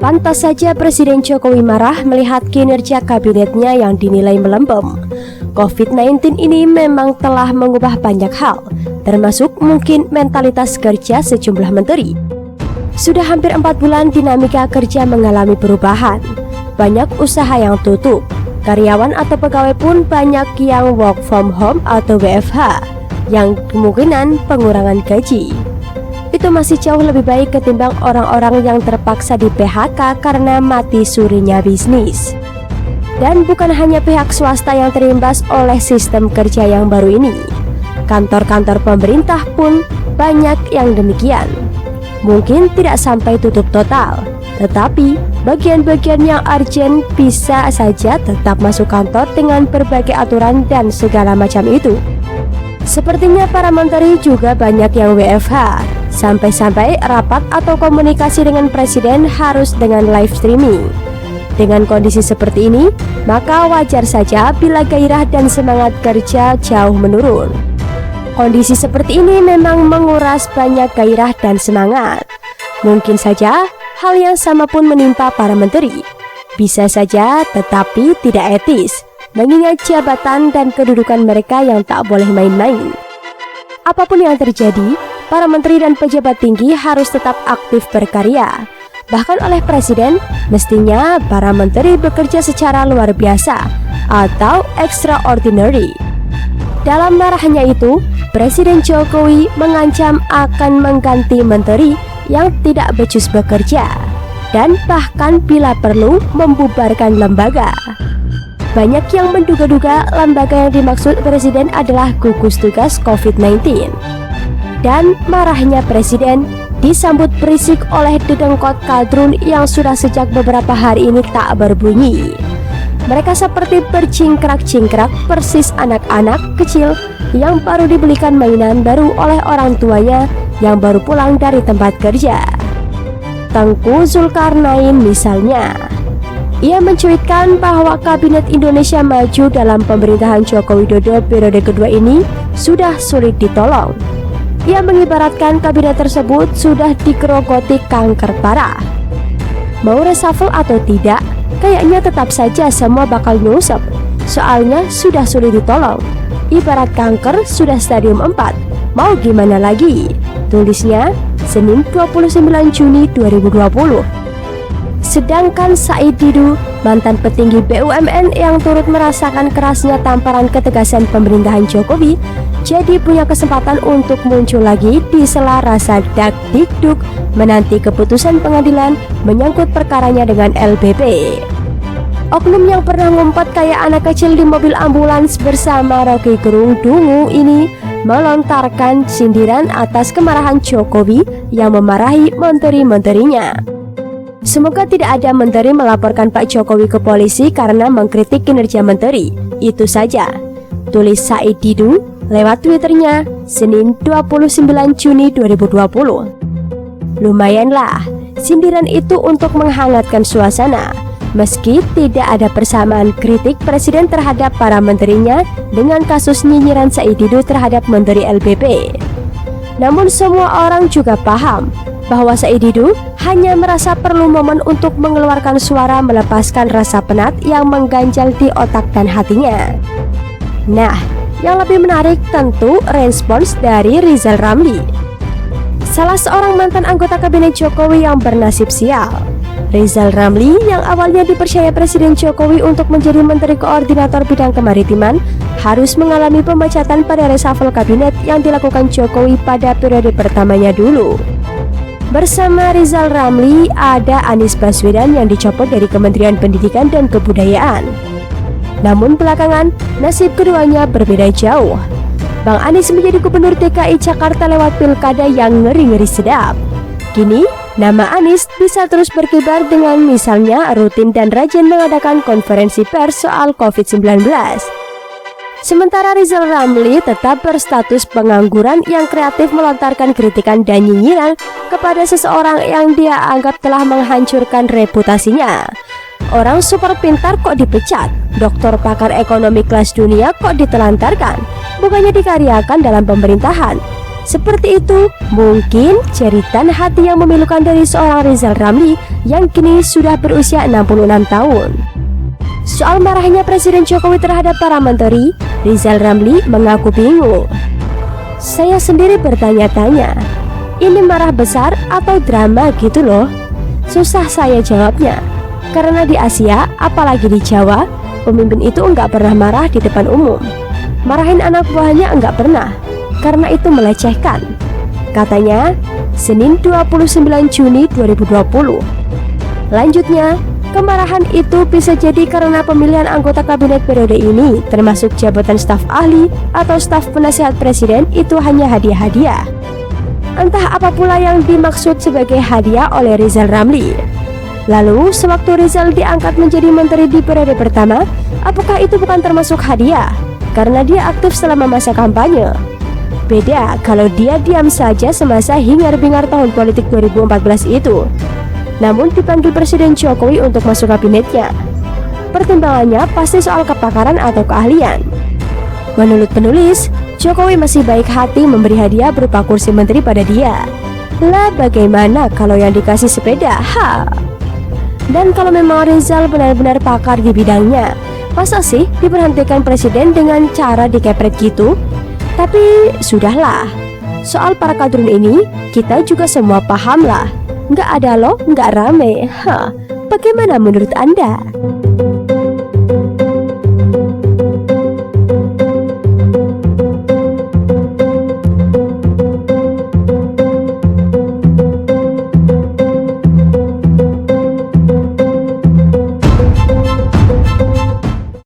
Pantas saja Presiden Jokowi marah melihat kinerja kabinetnya yang dinilai melempem. COVID-19 ini memang telah mengubah banyak hal, termasuk mungkin mentalitas kerja sejumlah menteri. Sudah hampir 4 bulan dinamika kerja mengalami perubahan. Banyak usaha yang tutup, karyawan atau pegawai pun banyak yang work from home atau WFH, yang kemungkinan pengurangan gaji. Itu masih jauh lebih baik ketimbang orang-orang yang terpaksa di PHK karena mati surinya bisnis. Dan bukan hanya pihak swasta yang terimbas oleh sistem kerja yang baru ini. Kantor-kantor pemerintah pun banyak yang demikian. Mungkin tidak sampai tutup total, tetapi bagian-bagian yang urgent bisa saja tetap masuk kantor dengan berbagai aturan dan segala macam itu. Sepertinya para menteri juga banyak yang WFH, sampai-sampai rapat atau komunikasi dengan presiden harus dengan live streaming. Dengan kondisi seperti ini, maka wajar saja bila gairah dan semangat kerja jauh menurun. Kondisi seperti ini memang menguras banyak gairah dan semangat. Mungkin saja hal yang sama pun menimpa para menteri. Bisa saja, tetapi tidak etis, mengingat jabatan dan kedudukan mereka yang tak boleh main-main. Apapun yang terjadi, para menteri dan pejabat tinggi harus tetap aktif berkarya. Bahkan oleh presiden, mestinya para menteri bekerja secara luar biasa atau extraordinary. Dalam narahnya itu, Presiden Jokowi mengancam akan mengganti menteri yang tidak becus bekerja dan bahkan bila perlu membubarkan lembaga. Banyak yang menduga-duga lembaga yang dimaksud presiden adalah gugus tugas COVID-19. Dan marahnya presiden disambut berisik oleh dedengkot kaldrun yang sudah sejak beberapa hari ini tak berbunyi. Mereka seperti bercingkrak-cingkrak persis anak-anak kecil yang baru dibelikan mainan baru oleh orang tuanya yang baru pulang dari tempat kerja. Tengku Zulkarnain misalnya. Ia mencuitkan bahwa Kabinet Indonesia Maju dalam pemerintahan Joko Widodo periode kedua ini sudah sulit ditolong. Ia mengibaratkan kabinet tersebut sudah digerogoti kanker parah. Mau reshuffle atau tidak, kayaknya tetap saja semua bakal nyusup. Soalnya sudah sulit ditolong. Ibarat kanker sudah stadium 4. Mau gimana lagi? Tulisnya Senin 29 Juni 2020. Sedangkan Said Didu, mantan petinggi BUMN yang turut merasakan kerasnya tamparan ketegasan pemerintahan Jokowi, jadi punya kesempatan untuk muncul lagi di sela rasa dak-dikduk menanti keputusan pengadilan menyangkut perkaranya dengan LBP. Oknum yang pernah ngumpet kayak anak kecil di mobil ambulans bersama Rocky Gerung Dungu ini melontarkan sindiran atas kemarahan Jokowi yang memarahi menteri-menterinya. Semoga tidak ada menteri melaporkan Pak Jokowi ke polisi karena mengkritik kinerja menteri. Itu saja, tulis Said Didu lewat Twitternya Senin 29 Juni 2020. Lumayanlah, sindiran itu untuk menghangatkan suasana. Meski tidak ada persamaan kritik presiden terhadap para menterinya dengan kasus nyinyiran Said Didu terhadap menteri LBP. Namun semua orang juga paham bahwa Said Didu hanya merasa perlu momen untuk mengeluarkan suara melepaskan rasa penat yang mengganjal di otak dan hatinya. Nah, yang lebih menarik tentu respons dari Rizal Ramli, salah seorang mantan anggota kabinet Jokowi yang bernasib sial. Rizal Ramli yang awalnya dipercaya Presiden Jokowi untuk menjadi Menteri Koordinator Bidang Kemaritiman harus mengalami pemecatan pada reshuffle kabinet yang dilakukan Jokowi pada periode pertamanya dulu. Bersama Rizal Ramli ada Anies Baswedan yang dicopot dari Kementerian Pendidikan dan Kebudayaan. Namun belakangan nasib keduanya berbeda jauh. Bang Anies menjadi Gubernur DKI Jakarta lewat pilkada yang ngeri-ngeri sedap. Kini nama Anies bisa terus berkibar dengan misalnya rutin dan rajin mengadakan konferensi pers soal COVID-19. Sementara Rizal Ramli tetap berstatus pengangguran yang kreatif melontarkan kritikan dan nyinyiran kepada seseorang yang dia anggap telah menghancurkan reputasinya. Orang super pintar kok dipecat, doktor pakar ekonomi kelas dunia kok ditelantarkan, bukannya dikaryakan dalam pemerintahan. Seperti itu mungkin cerita hati yang memilukan dari seorang Rizal Ramli yang kini sudah berusia 66 tahun. Soal marahnya Presiden Jokowi terhadap para menteri, Rizal Ramli mengaku bingung. Saya sendiri bertanya-tanya, ini marah besar atau drama gitu loh? Susah saya jawabnya, karena di Asia, apalagi di Jawa, pemimpin itu enggak pernah marah di depan umum. Marahin anak buahnya enggak pernah, karena itu melecehkan, katanya Senin 29 Juni 2020. Lanjutnya, kemarahan itu bisa jadi karena pemilihan anggota kabinet periode ini, termasuk jabatan staf ahli atau staf penasihat presiden, itu hanya hadiah-hadiah. Entah apa pula yang dimaksud sebagai hadiah oleh Rizal Ramli. Lalu, sewaktu Rizal diangkat menjadi menteri di periode pertama, apakah itu bukan termasuk hadiah? Karena dia aktif selama masa kampanye. Beda kalau dia diam saja semasa hingar-bingar tahun politik 2014 itu. Namun dipanggil Presiden Jokowi untuk masuk kabinetnya. Pertimbangannya pasti soal kepakaran atau keahlian. Menurut penulis, Jokowi masih baik hati memberi hadiah berupa kursi menteri pada dia. Lah bagaimana kalau yang dikasih sepeda? Dan kalau memang Rizal benar-benar pakar di bidangnya, masa sih diberhentikan presiden dengan cara dikepret gitu? Tapi sudahlah, soal para kadrun ini kita juga semua paham lah. Nggak ada loh, nggak rame. Bagaimana menurut Anda?